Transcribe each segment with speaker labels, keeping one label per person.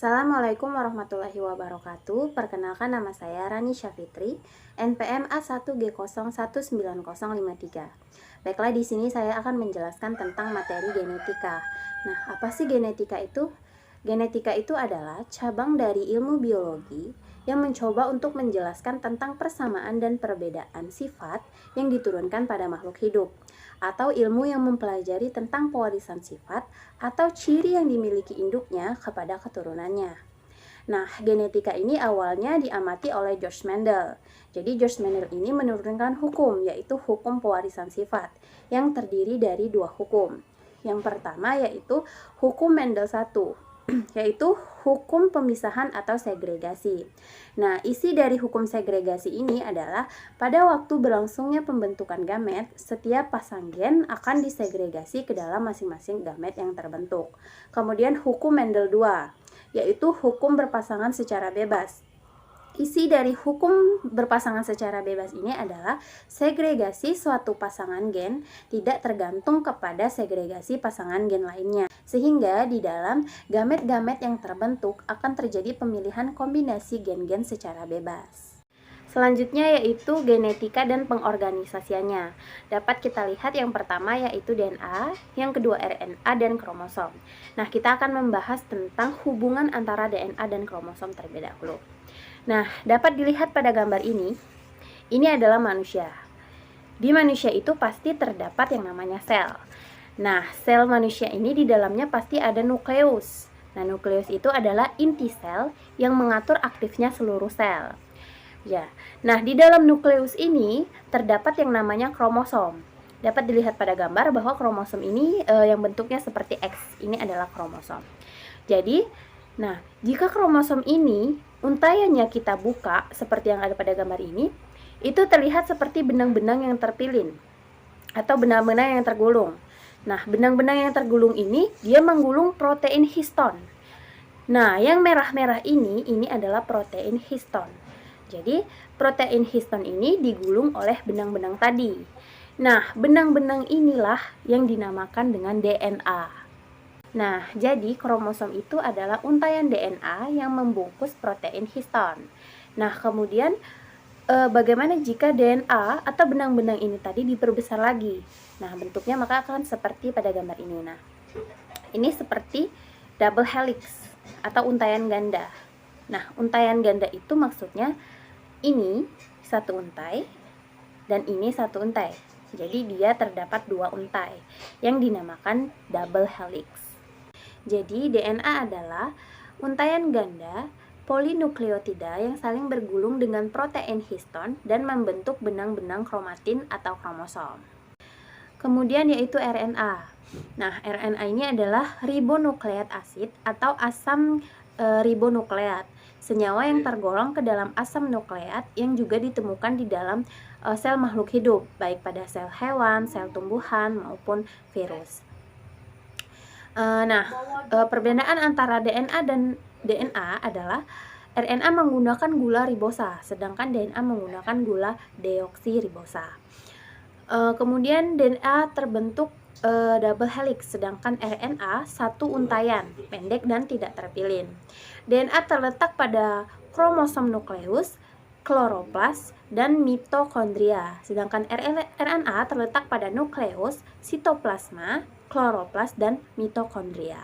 Speaker 1: Assalamualaikum warahmatullahi wabarakatuh. Perkenalkan, nama saya Rani Syafitri, NPM A1G019053. Baiklah, di sini saya akan menjelaskan tentang materi genetika. Nah, apa sih genetika itu? Genetika itu adalah cabang dari ilmu biologi yang mencoba untuk menjelaskan tentang persamaan dan perbedaan sifat yang diturunkan pada makhluk hidup, atau ilmu yang mempelajari tentang pewarisan sifat atau ciri yang dimiliki induknya kepada keturunannya. Nah, genetika ini awalnya diamati oleh George Mendel. Jadi George Mendel ini menurunkan hukum, yaitu hukum pewarisan sifat, yang terdiri dari dua hukum. Yang pertama yaitu hukum Mendel 1, yaitu hukum pemisahan atau segregasi. Nah, isi dari hukum segregasi ini adalah pada waktu berlangsungnya pembentukan gamet, setiap pasang gen akan disegregasi ke dalam masing-masing gamet yang terbentuk. Kemudian hukum Mendel 2, yaitu hukum berpasangan secara bebas. Isi dari hukum berpasangan secara bebas ini adalah segregasi suatu pasangan gen tidak tergantung kepada segregasi pasangan gen lainnya, sehingga di dalam gamet-gamet yang terbentuk akan terjadi pemilihan kombinasi gen-gen secara bebas. Selanjutnya yaitu genetika dan pengorganisasiannya. Dapat kita lihat yang pertama yaitu DNA, yang kedua RNA dan kromosom. Nah, kita akan membahas tentang hubungan antara DNA dan kromosom terlebih dahulu. Nah, dapat dilihat pada gambar ini adalah manusia. Di manusia itu pasti terdapat yang namanya sel. Nah, sel manusia ini di dalamnya pasti ada nukleus. Nah, nukleus itu adalah inti sel yang mengatur aktifnya seluruh sel. Ya. Nah, di dalam nukleus ini terdapat yang namanya kromosom. Dapat dilihat pada gambar bahwa kromosom ini yang bentuknya seperti X. Ini adalah kromosom. Jadi, nah, jika kromosom ini untaiannya kita buka seperti yang ada pada gambar ini, itu terlihat seperti benang-benang yang terpilin atau benang-benang yang tergulung. Nah, benang-benang yang tergulung ini dia menggulung protein histon. Nah, yang merah-merah ini adalah protein histon. Jadi, protein histon ini digulung oleh benang-benang tadi. Nah, benang-benang inilah yang dinamakan dengan DNA. Nah, jadi kromosom itu adalah untaian DNA yang membungkus protein histon. Nah, kemudian bagaimana jika DNA atau benang-benang ini tadi diperbesar lagi? Nah, bentuknya maka akan seperti pada gambar ini. Nah, ini seperti double helix atau untaian ganda. Nah, untaian ganda itu maksudnya ini satu untai dan ini satu untai. Jadi dia terdapat dua untai yang dinamakan double helix. Jadi DNA adalah untaian ganda polinukleotida yang saling bergulung dengan protein histon dan membentuk benang-benang kromatin atau kromosom. Kemudian yaitu RNA. Nah, RNA ini adalah ribonukleat asid atau asam ribonukleat, senyawa yang tergolong ke dalam asam nukleat yang juga ditemukan di dalam sel makhluk hidup, baik pada sel hewan, sel tumbuhan maupun virus. Perbedaan antara DNA dan DNA adalah RNA menggunakan gula ribosa, sedangkan DNA menggunakan gula deoksiribosa. Kemudian DNA terbentuk double helix, sedangkan RNA satu untaian, pendek dan tidak terpilin. DNA terletak pada kromosom nukleus, kloroplas, dan mitokondria, sedangkan RNA terletak pada nukleus, sitoplasma, kloroplas, dan mitokondria.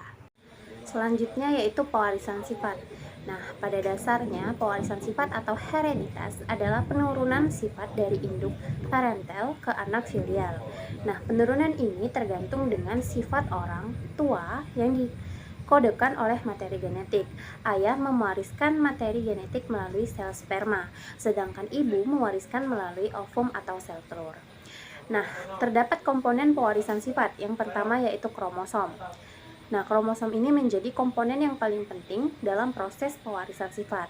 Speaker 1: Selanjutnya yaitu pewarisan sifat. Nah, pada dasarnya pewarisan sifat atau hereditas adalah penurunan sifat dari induk parental ke anak filial. Nah, penurunan ini tergantung dengan sifat orang tua yang dikodekan oleh materi genetik. Ayah mewariskan materi genetik melalui sel sperma, sedangkan ibu mewariskan melalui ovum atau sel telur. Nah, terdapat komponen pewarisan sifat. Yang pertama yaitu kromosom. Nah, kromosom ini menjadi komponen yang paling penting dalam proses pewarisan sifat.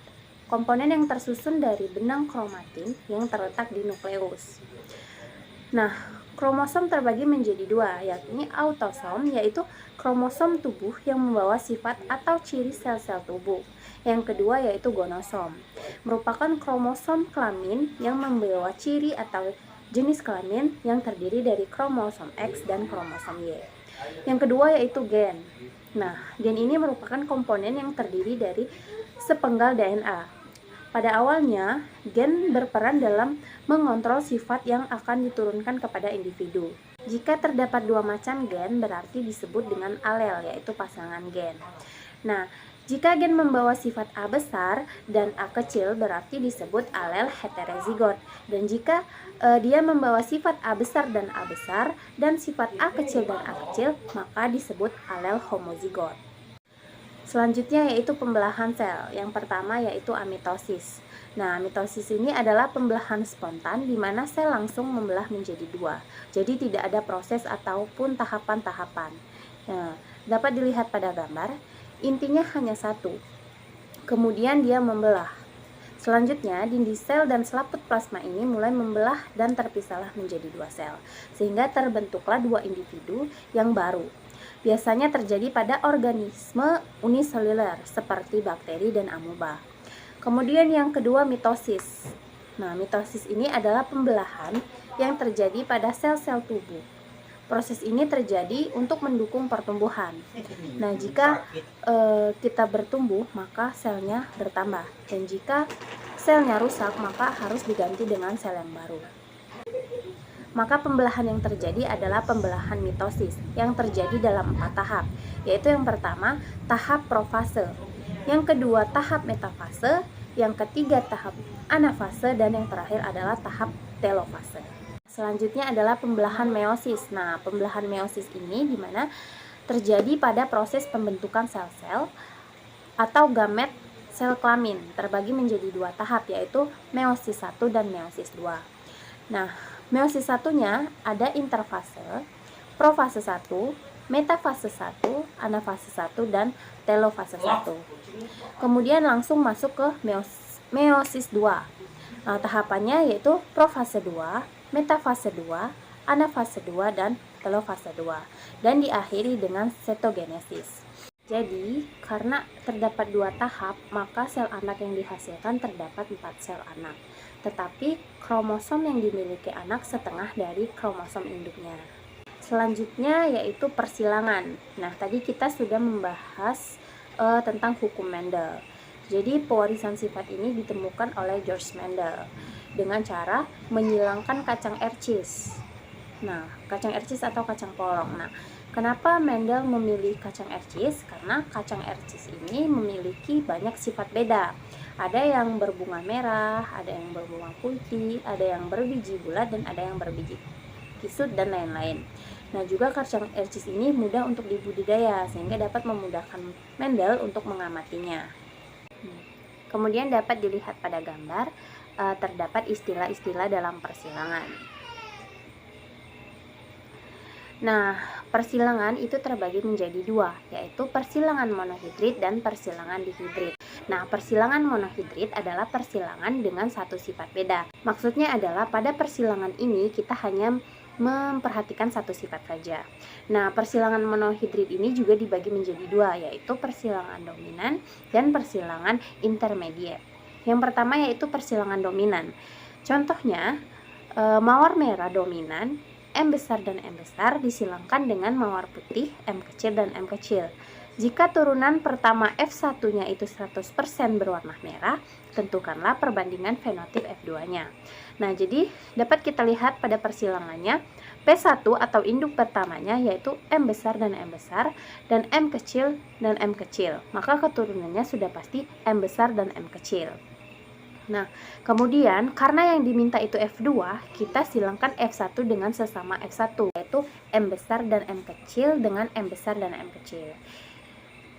Speaker 1: Komponen yang tersusun dari benang kromatin yang terletak di nukleus. Nah, kromosom terbagi menjadi dua, yakni autosom, yaitu kromosom tubuh yang membawa sifat atau ciri sel-sel tubuh. Yang kedua yaitu gonosom, merupakan kromosom kelamin yang membawa ciri atau jenis kelamin yang terdiri dari kromosom X dan kromosom Y. Yang kedua yaitu gen. Nah, gen ini merupakan komponen yang terdiri dari sepenggal DNA. Pada awalnya, gen berperan dalam mengontrol sifat yang akan diturunkan kepada individu. Jika terdapat dua macam gen, berarti disebut dengan alel, yaitu pasangan gen. Nah, jika gen membawa sifat A besar dan A kecil, berarti disebut alel heterozigot. Dan jika dia membawa sifat A besar dan sifat A kecil dan A kecil, maka disebut alel homozigot. Selanjutnya yaitu pembelahan sel. Yang pertama yaitu amitosis. Nah, mitosis ini adalah pembelahan spontan di mana sel langsung membelah menjadi dua. Jadi tidak ada proses ataupun tahapan-tahapan. Nah, dapat dilihat pada gambar, intinya hanya satu. Kemudian dia membelah. Selanjutnya, dinding sel dan selaput plasma ini mulai membelah dan terpisahlah menjadi dua sel, sehingga terbentuklah dua individu yang baru. Biasanya terjadi pada organisme uniseluler seperti bakteri dan amoeba. Kemudian yang kedua, mitosis. Nah, mitosis ini adalah pembelahan yang terjadi pada sel-sel tubuh. Proses ini terjadi untuk mendukung pertumbuhan. Nah, jika kita bertumbuh, maka selnya bertambah. Dan jika selnya rusak, maka harus diganti dengan sel yang baru. Maka pembelahan yang terjadi adalah pembelahan mitosis yang terjadi dalam 4 tahap, yaitu yang pertama tahap profase, yang kedua tahap metafase, yang ketiga tahap anafase, dan yang terakhir adalah tahap telofase. Selanjutnya adalah pembelahan meiosis. Nah, pembelahan meiosis ini dimana terjadi pada proses pembentukan sel-sel atau gamet sel kelamin, terbagi menjadi 2 tahap, yaitu meiosis 1 dan meiosis 2. Nah, meiosis satunya ada interfase, profase 1, metafase 1, anafase 1, dan telofase 1. Kemudian langsung masuk ke meiosis 2. Nah, tahapannya yaitu profase 2, metafase 2, anafase 2, dan telofase 2. Dan diakhiri dengan setogenesis. Jadi, karena terdapat 2 tahap, maka sel anak yang dihasilkan terdapat 4 sel anak. Tetapi kromosom yang dimiliki anak setengah dari kromosom induknya. Selanjutnya yaitu persilangan. Nah, tadi kita sudah membahas tentang hukum Mendel. Jadi pewarisan sifat ini ditemukan oleh George Mendel dengan cara menyilangkan kacang ercis. Nah, kacang ercis atau kacang polong. Nah, kenapa Mendel memilih kacang ercis? Karena kacang ercis ini memiliki banyak sifat beda. Ada yang berbunga merah, ada yang berbunga putih, ada yang berbiji bulat, dan ada yang berbiji kisut, dan lain-lain. Nah, juga kacang ercis ini mudah untuk dibudidaya, sehingga dapat memudahkan Mendel untuk mengamatinya. Kemudian dapat dilihat pada gambar, terdapat istilah-istilah dalam persilangan. Nah, persilangan itu terbagi menjadi 2, yaitu persilangan monohidrid dan persilangan dihidrid. Nah, persilangan monohidrid adalah persilangan dengan satu sifat beda. Maksudnya adalah pada persilangan ini kita hanya memperhatikan satu sifat saja. Nah, persilangan monohidrid ini juga dibagi menjadi 2, yaitu persilangan dominan dan persilangan intermediate. Yang pertama yaitu persilangan dominan. Contohnya, mawar merah dominan, M besar dan M besar disilangkan dengan mawar putih, M kecil dan M kecil. Jika turunan pertama F1-nya itu 100% berwarna merah, tentukanlah perbandingan fenotip F2-nya. Nah, jadi dapat kita lihat pada persilangannya, P1 atau induk pertamanya yaitu M besar dan M besar, dan M kecil dan M kecil. Maka keturunannya sudah pasti M besar dan M kecil. Nah, kemudian karena yang diminta itu F2, kita silangkan F1 dengan sesama F1, yaitu M besar dan M kecil dengan M besar dan M kecil.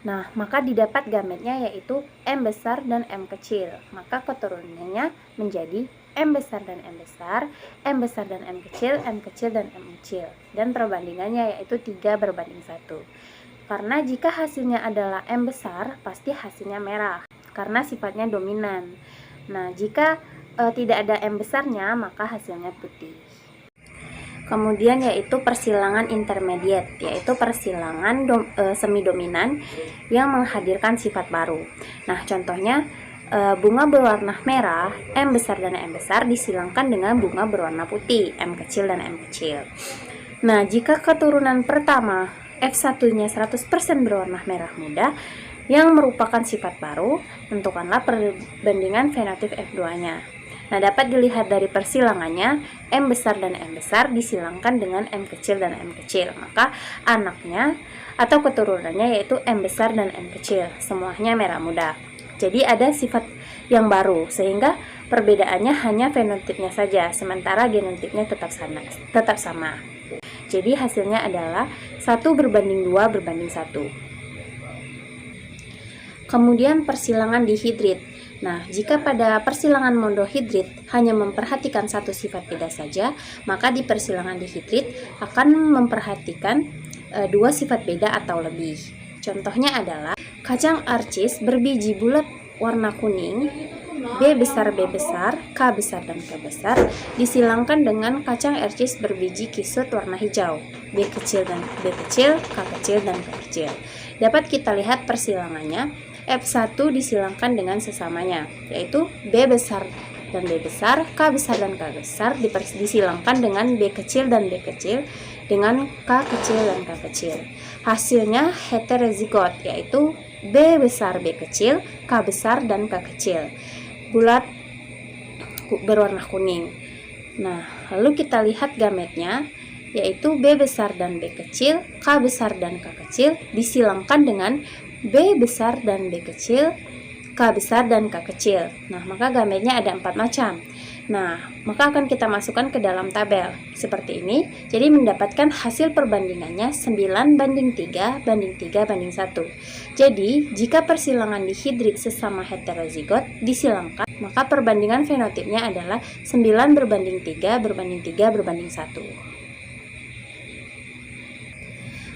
Speaker 1: Nah, maka didapat gametnya yaitu M besar dan M kecil. Maka keturunannya menjadi M besar dan M besar, M besar dan M kecil dan M kecil. Dan perbandingannya yaitu 3:1. Karena jika hasilnya adalah M besar, pasti hasilnya merah, karena sifatnya dominan. Nah, jika tidak ada M besarnya, maka hasilnya putih. Kemudian yaitu persilangan intermediate, yaitu persilangan semi dominan yang menghadirkan sifat baru. Nah, contohnya bunga berwarna merah, M besar dan M besar disilangkan dengan bunga berwarna putih, M kecil dan M kecil. Nah, jika keturunan pertama F1-nya 100% berwarna merah muda yang merupakan sifat baru, tentukanlah perbandingan fenotip F2-nya. Nah, dapat dilihat dari persilangannya, M besar dan M besar disilangkan dengan M kecil dan M kecil. Maka anaknya atau keturunannya yaitu M besar dan M kecil, semuanya merah muda. Jadi ada sifat yang baru, sehingga perbedaannya hanya fenotipnya saja, sementara genotipnya tetap sama. Jadi hasilnya adalah 1:2:1. Kemudian persilangan dihidrit. Nah, jika pada persilangan monohidrit hanya memperhatikan satu sifat beda saja, maka di persilangan dihidrit akan memperhatikan dua sifat beda atau lebih. Contohnya adalah kacang arcis berbiji bulat warna kuning, B besar, K besar, dan K besar disilangkan dengan kacang arcis berbiji kisut warna hijau, B kecil dan B kecil, K kecil dan K kecil. Dapat kita lihat persilangannya, F1 disilangkan dengan sesamanya, yaitu B besar dan B besar, K besar dan K besar disilangkan dengan B kecil dan B kecil dengan K kecil dan K kecil. Hasilnya heterozigot, yaitu B besar, B kecil, K besar, dan K kecil. Bulat berwarna kuning. Nah, lalu kita lihat gametnya, yaitu B besar dan B kecil, K besar dan K kecil disilangkan dengan B besar dan B kecil, K besar dan K kecil. Nah, maka gametnya ada 4 macam. Nah, maka akan kita masukkan ke dalam tabel seperti ini. Jadi mendapatkan hasil perbandingannya 9:3:3:1. Jadi, jika persilangan dihidrit sesama heterozigot disilangkan, maka perbandingan fenotipnya adalah 9:3:3:1.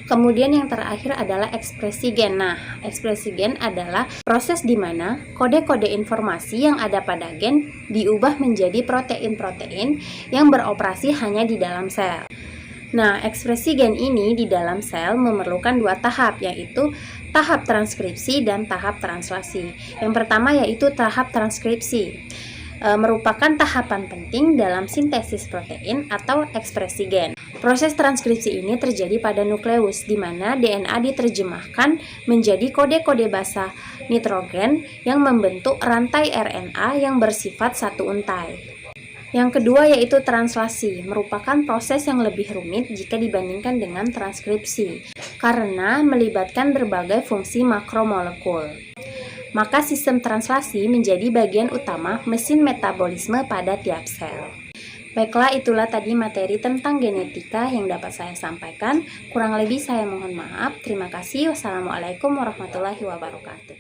Speaker 1: Kemudian yang terakhir adalah ekspresi gen. Nah, ekspresi gen adalah proses di mana kode-kode informasi yang ada pada gen diubah menjadi protein-protein yang beroperasi hanya di dalam sel. Nah, ekspresi gen ini di dalam sel memerlukan 2 tahap, yaitu tahap transkripsi dan tahap translasi. Yang pertama yaitu tahap transkripsi, merupakan tahapan penting dalam sintesis protein atau ekspresi gen. Proses transkripsi ini terjadi pada nukleus, di mana DNA diterjemahkan menjadi kode-kode basa nitrogen yang membentuk rantai RNA yang bersifat satu untai. Yang kedua yaitu translasi, merupakan proses yang lebih rumit jika dibandingkan dengan transkripsi, karena melibatkan berbagai fungsi makromolekul. Maka sistem translasi menjadi bagian utama mesin metabolisme pada tiap sel. Baiklah, itulah tadi materi tentang genetika yang dapat saya sampaikan. Kurang lebih saya mohon maaf. Terima kasih. Wassalamualaikum warahmatullahi wabarakatuh.